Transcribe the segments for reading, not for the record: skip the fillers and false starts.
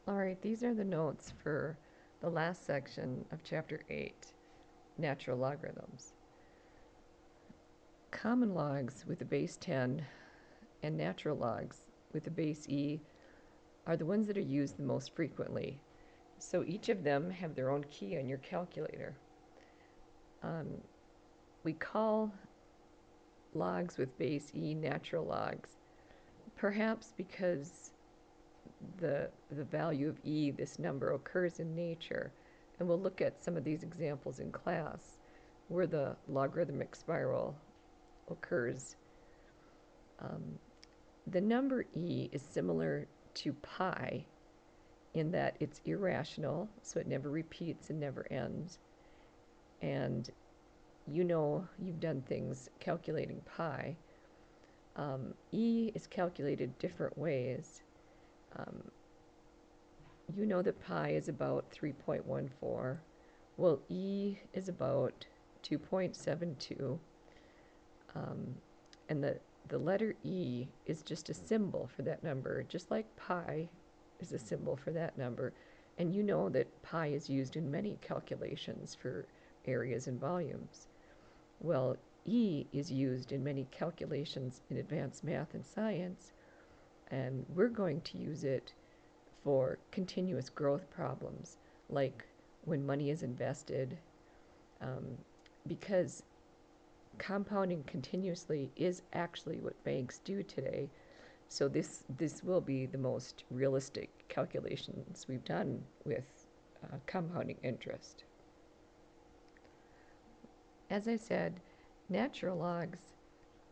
All right, these are the notes for the last section of Chapter 8, Natural Logarithms. Common logs with a base 10 and natural logs with a base e are the ones that are used the most frequently. So each of them have their own key on your calculator. We call logs with base e natural logs, perhaps because the value of e, this number, occurs in nature. And we'll look at some of these examples in class where the logarithmic spiral occurs. The number e is similar to pi in that it's irrational, so it never repeats and never ends. And you know you've done things calculating pi. E is calculated different ways. You know that pi is about 3.14. Well, E is about 2.72. And the letter E is just a symbol for that number, just like pi is a symbol for that number. And you know that pi is used in many calculations for areas and volumes. Well, E is used in many calculations in advanced math and science, and we're going to use it for continuous growth problems, like when money is invested, because compounding continuously is actually what banks do today. So this will be the most realistic calculations we've done with compounding interest. As I said, natural logs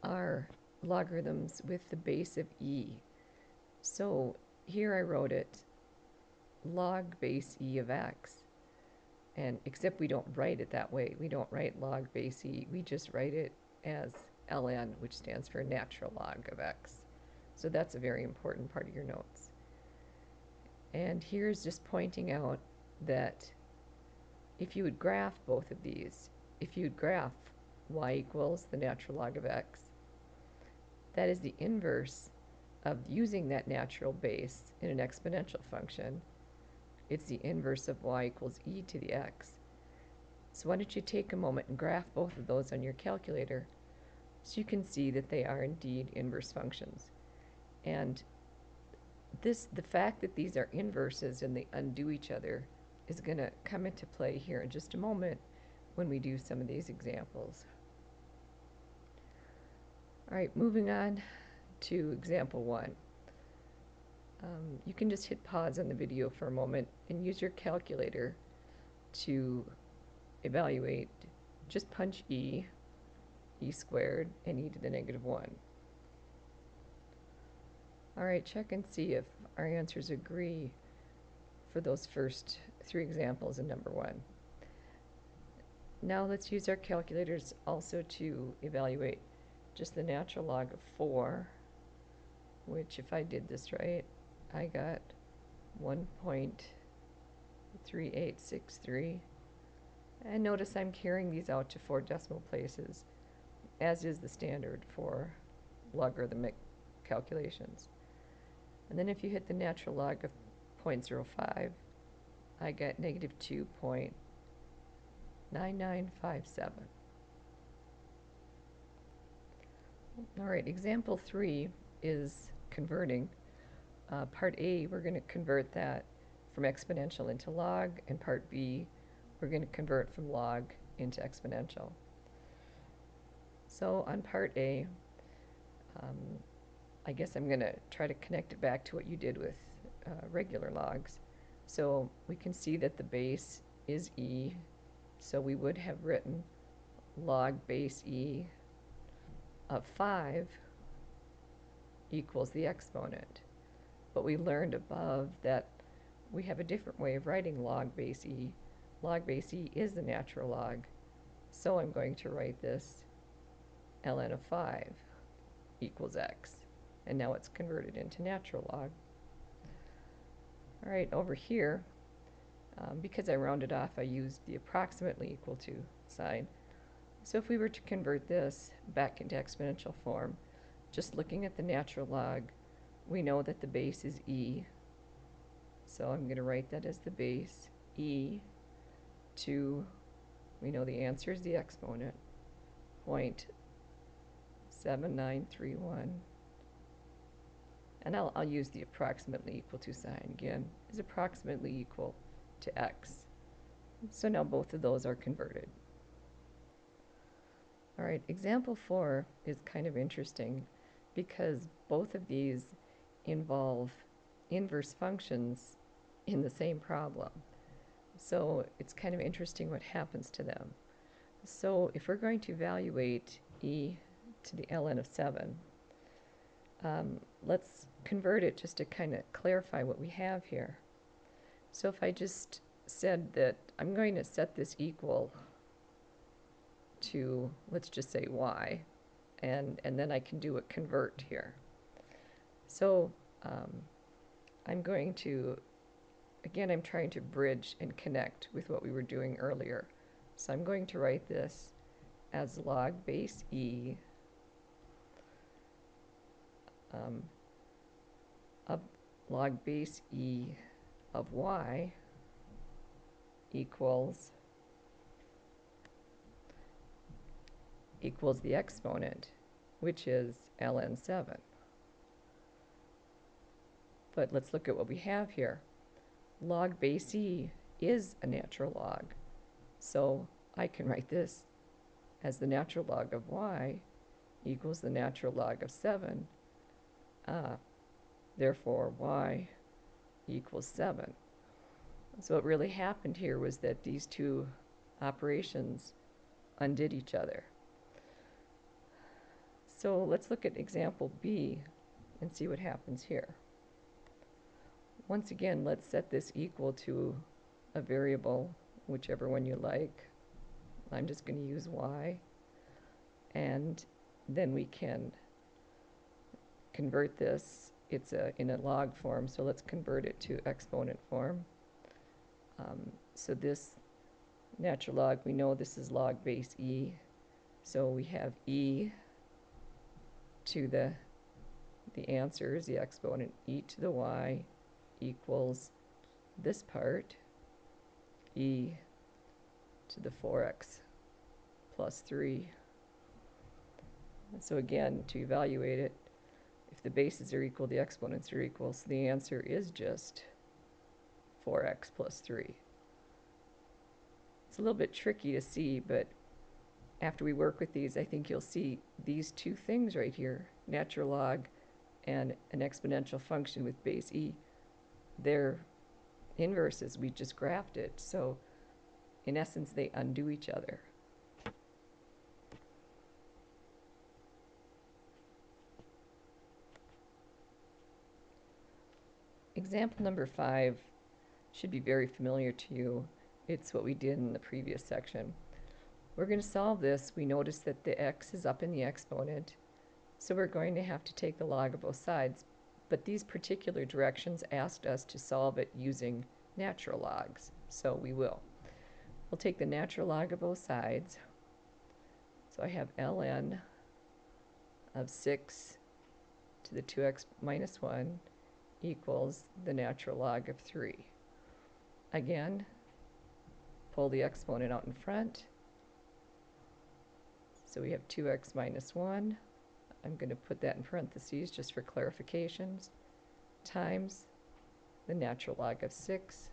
are logarithms with the base of e. So here I wrote it log base e of x. And except we don't write it that way. We don't write log base e. We just write it as ln, which stands for natural log of x. So that's a very important part of your notes. And here's just pointing out that if you would graph both of these, if you'd graph y equals the natural log of x, that is the inverse of using that natural base in an exponential function. It's the inverse of y equals e to the x. So why don't you take a moment and graph both of those on your calculator so you can see that they are indeed inverse functions. And the fact that these are inverses and they undo each other is going to come into play here in just a moment when we do some of these examples. All right, moving on to example 1. You can just hit pause on the video for a moment and use your calculator to evaluate. Just punch e squared, and e to the negative 1. All right, check and see if our answers agree for those first 3 examples in number 1. Now let's use our calculators also to evaluate just the natural log of 4, which if I did this right, I got 1.3863. And notice I'm carrying these out to 4 decimal places, as is the standard for logarithmic calculations. And then if you hit the natural log of 0.05, I get negative 2.9957. All right, example 3 is converting. Part A, we're going to convert that from exponential into log, and part B, we're going to convert from log into exponential. So on part A, I guess I'm going to try to connect it back to what you did with regular logs. So we can see that the base is e, so we would have written log base e of 5 equals the exponent. But we learned above that we have a different way of writing log base e. Log base e is the natural log, so I'm going to write this ln of 5 equals x. And now it's converted into natural log. All right, over here, because I rounded off, I used the approximately equal to sign. So if we were to convert this back into exponential form, just looking at the natural log, we know that the base is e, So I'm going to write that as the base e to, we know the answer is the exponent, 0.7931. And I'll use the approximately equal to sign again, is approximately equal to x. So now both of those are converted. All right, example 4 is kind of interesting because both of these involve inverse functions in the same problem. So it's kind of interesting what happens to them. So if we're going to evaluate e to the ln of 7, let's convert it just to kind of clarify what we have here. So if I just said that I'm going to set this equal to, let's just say y, and then I can do a convert here. So I'm going to, again, I'm trying to bridge and connect with what we were doing earlier. So I'm going to write this as log base e of log base e of y equals the exponent, which is ln 7. But let's look at what we have here. Log base e is a natural log, so I can write this as the natural log of y equals the natural log of 7. Therefore, y equals 7. So what really happened here was that these two operations undid each other. So let's look at example B and see what happens here. Once again, let's set this equal to a variable, whichever one you like. I'm just going to use y. And then we can convert this. It's in a log form, so let's convert it to exponent form. So this natural log, we know this is log base e. So we have e to the answer is the exponent e to the y equals this part, e to the 4x plus 3. And so again, to evaluate it, if the bases are equal, the exponents are equal, so the answer is just 4x plus 3. It's a little bit tricky to see, but after we work with these, I think you'll see these two things right here, natural log and an exponential function with base e, they're inverses. We just graphed it. So in essence, they undo each other. Example number 5 should be very familiar to you. It's what we did in the previous section. We're going to solve this. We notice that the x is up in the exponent, so we're going to have to take the log of both sides. But these particular directions asked us to solve it using natural logs, so we will. We'll take the natural log of both sides. So I have ln of 6 to the 2x minus 1 equals the natural log of 3. Again, pull the exponent out in front. So we have 2x minus 1. I'm going to put that in parentheses just for clarifications, times the natural log of 6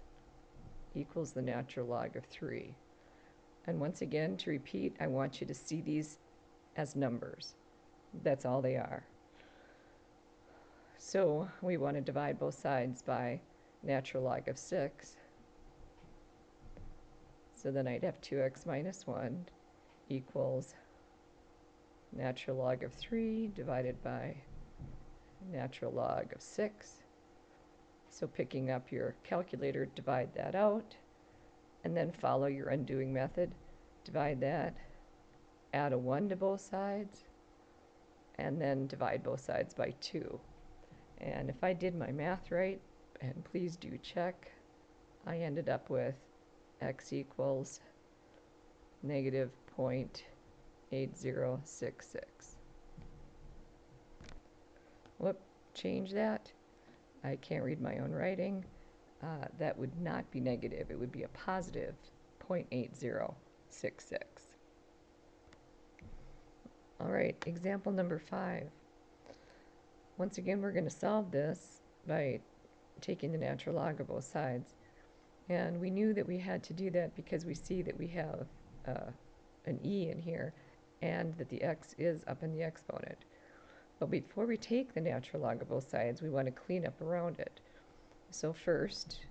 equals the natural log of 3. And once again, to repeat, I want you to see these as numbers. That's all they are. So we want to divide both sides by natural log of 6. So then I'd have 2x minus 1 equals natural log of 3 divided by natural log of 6. So picking up your calculator, divide that out, and then follow your undoing method. Divide that, add a 1 to both sides, and then divide both sides by 2. And if I did my math right, and please do check, I ended up with x equals negative 0.8066. Whoop, change that. I can't read my own writing. that would not be negative. It would be a positive 0.8066. All right, example number 5. Once again, we're going to solve this by taking the natural log of both sides. And we knew that we had to do that because we see that we have an e in here and that the x is up in the exponent. But before we take the natural log of both sides, we want to clean up around it. So first,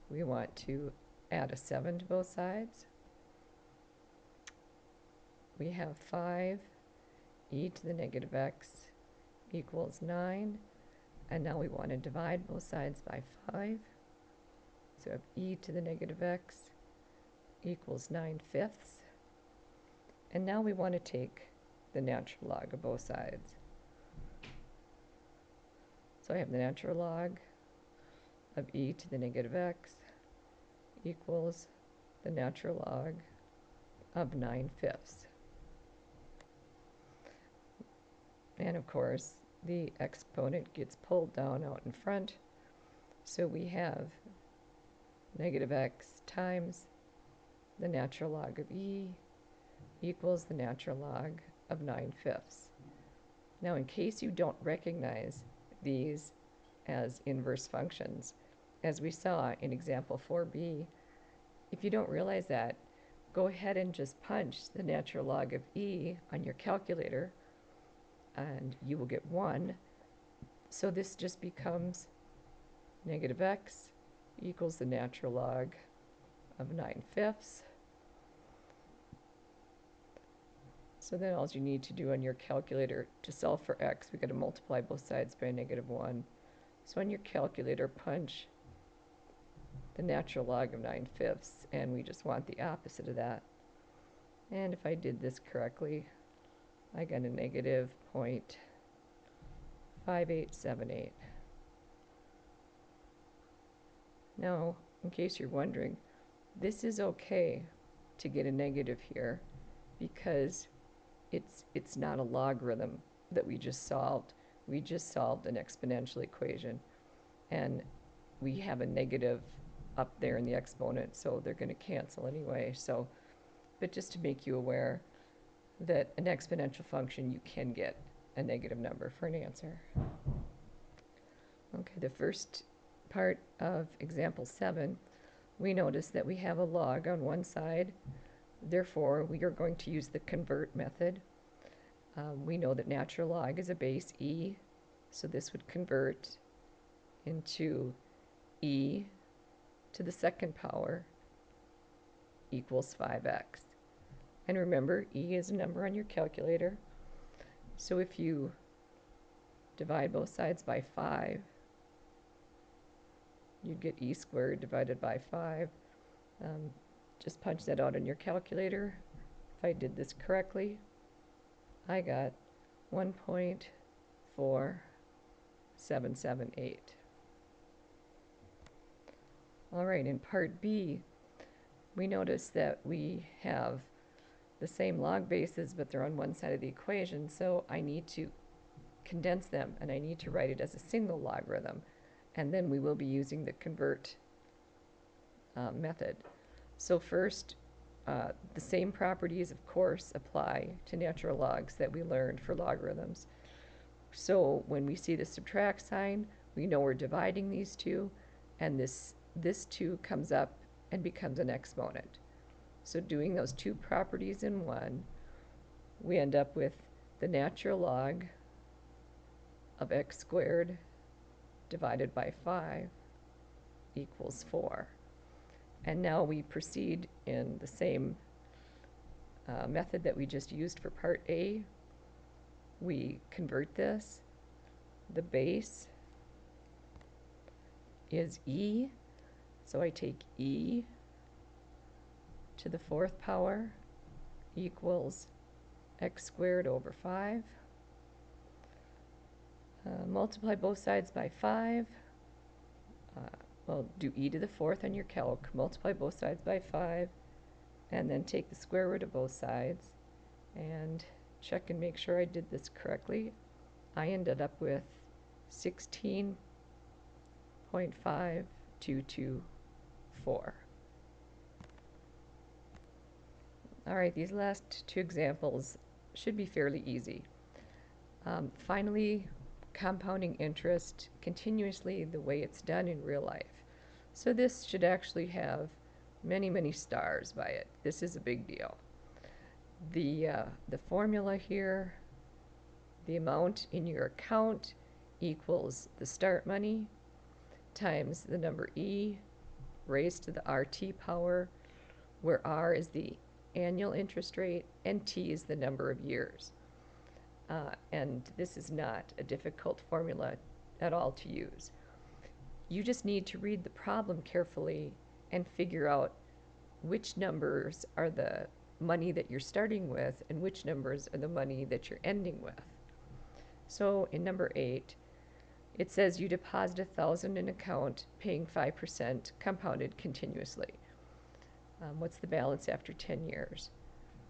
we want to add a 7 to both sides. We have 5 e to the negative x equals 9. And now we want to divide both sides by 5. So we have e to the negative x equals 9/5. And now we want to take the natural log of both sides. So I have the natural log of e to the negative x equals the natural log of 9/5. And of course, the exponent gets pulled down out in front. So we have negative x times the natural log of e equals the natural log of 9/5. Now, in case you don't recognize these as inverse functions, as we saw in example 4b, if you don't realize that, go ahead and just punch the natural log of e on your calculator and you will get 1. So this just becomes negative x equals the natural log of 9/5. So then all you need to do on your calculator to solve for x, we've got to multiply both sides by -1. So on your calculator, punch the natural log of 9/5, and we just want the opposite of that. And if I did this correctly, I got a negative 0.5878. Now, in case you're wondering, this is okay to get a negative here because it's not a logarithm that we just solved. We just solved an exponential equation, and we have a negative up there in the exponent, so they're going to cancel anyway. So, but just to make you aware that an exponential function, you can get a negative number for an answer. Okay, the first part of example 7, we notice that we have a log on one side. Therefore, we are going to use the convert method. We know that natural log is a base e, so this would convert into e to the second power equals 5x. And remember, e is a number on your calculator. So if you divide both sides by 5, you'd get e squared divided by 5. Just punch that out on your calculator. If I did this correctly, I got 1.4778. All right, in part B, we notice that we have the same log bases, but they're on one side of the equation, so I need to condense them, and I need to write it as a single logarithm, and then we will be using the convert method. So first, the same properties, of course, apply to natural logs that we learned for logarithms. So when we see the subtract sign, we know we're dividing these two, and this 2 comes up and becomes an exponent. So doing those two properties in one, we end up with the natural log of x squared divided by 5 equals 4. And now we proceed in the same method that we just used for part A. We convert this. The base is e, so I take e to the 4th power equals x squared over 5. Multiply both sides by 5. Well, do e to the 4th on your calc, multiply both sides by 5, and then take the square root of both sides, and check and make sure I did this correctly. I ended up with 16.5 0.224. All right, these last two examples should be fairly easy. Finally, compounding interest continuously the way it's done in real life. So this should actually have many, many stars by it. This is a big deal. The formula here, the amount in your account equals the start money times the number E raised to the RT power, where R is the annual interest rate and T is the number of years. And this is not a difficult formula at all to use. You just need to read the problem carefully and figure out which numbers are the money that you're starting with and which numbers are the money that you're ending with. So in number 8, it says you deposit $1,000 in account paying 5% compounded continuously. What's the balance after 10 years?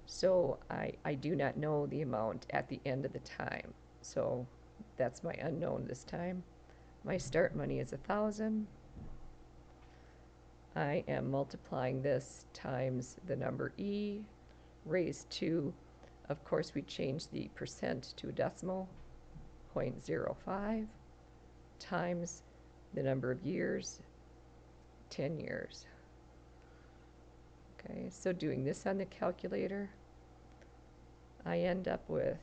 So I do not know the amount at the end of the time. So that's my unknown this time. My start money is 1,000. I am multiplying this times the number E raised to, of course we change the percent to a decimal, 0.05, times the number of years, 10 years. Okay, so doing this on the calculator, I end up with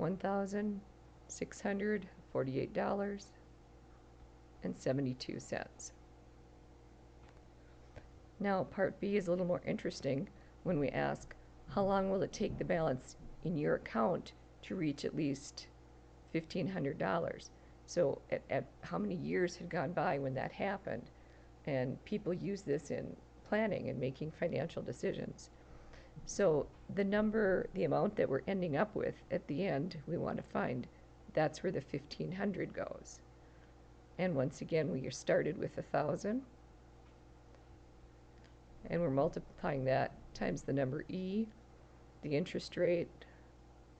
$1,648.72. Now, part B is a little more interesting when we ask, how long will it take the balance in your account to reach at least $1,500? So at how many years had gone by when that happened? And people use this in planning and making financial decisions. So the amount that we're ending up with at the end, we want to find. That's where the 1,500 goes. And once again, we started with 1,000. And we're multiplying that times the number E. The interest rate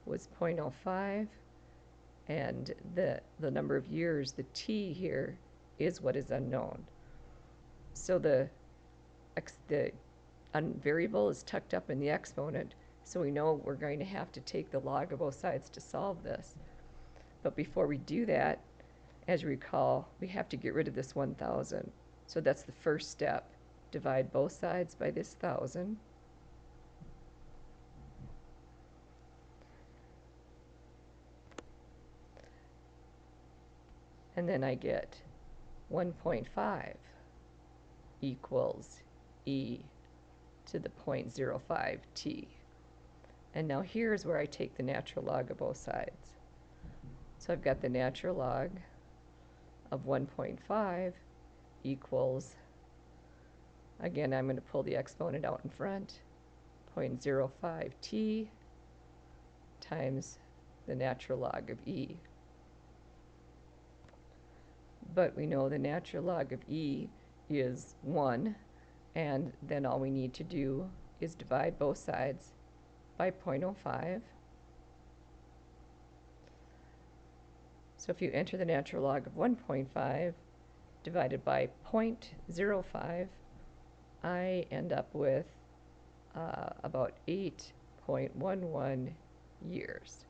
was 0.05. And the number of years, the T here, is what is unknown. So the variable is tucked up in the exponent, so we know we're going to have to take the log of both sides to solve this. But before we do that, as you recall, we have to get rid of this 1,000. So that's the first step. Divide both sides by this 1,000. And then I get 1.5 equals E to the 0.05 t. And now here's where I take the natural log of both sides. So I've got the natural log of 1.5 equals, again, I'm going to pull the exponent out in front, 0.05 t times the natural log of E. But we know the natural log of E is 1, and then all we need to do is divide both sides by 0.05. So if you enter the natural log of 1.5 divided by 0.05, I end up with about 8.11 years.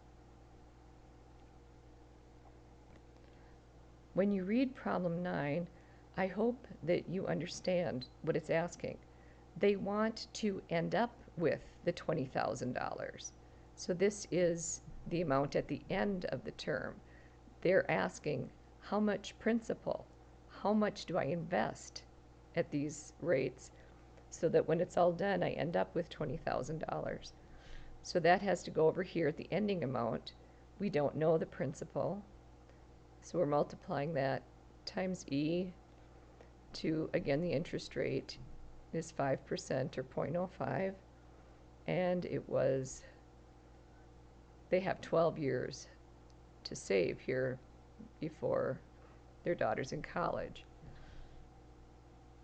When you read problem 9, I hope that you understand what it's asking. They want to end up with the $20,000. So this is the amount at the end of the term. They're asking how much principal, how much do I invest at these rates so that when it's all done I end up with $20,000. So that has to go over here at the ending amount. We don't know the principal, so we're multiplying that times E to, again, the interest rate is 5% or 0.05, and they have 12 years to save here before their daughter's in college.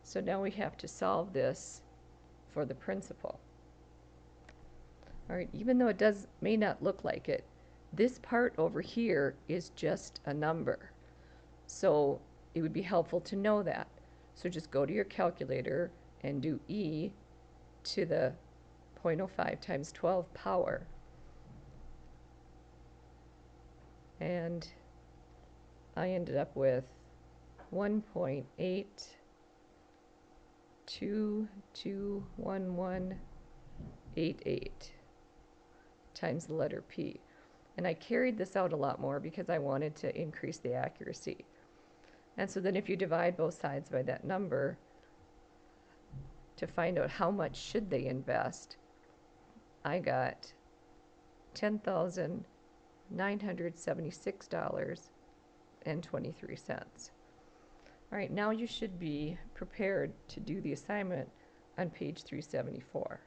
So now we have to solve this for the principal. All right, even though it may not look like it, this part over here is just a number. So it would be helpful to know that. So just go to your calculator and do e to the 0.05 times 12 power. And I ended up with 1.82211188 times the letter P. And I carried this out a lot more because I wanted to increase the accuracy. And so then if you divide both sides by that number to find out how much should they invest, I got $10,976.23. All right, now you should be prepared to do the assignment on page 374.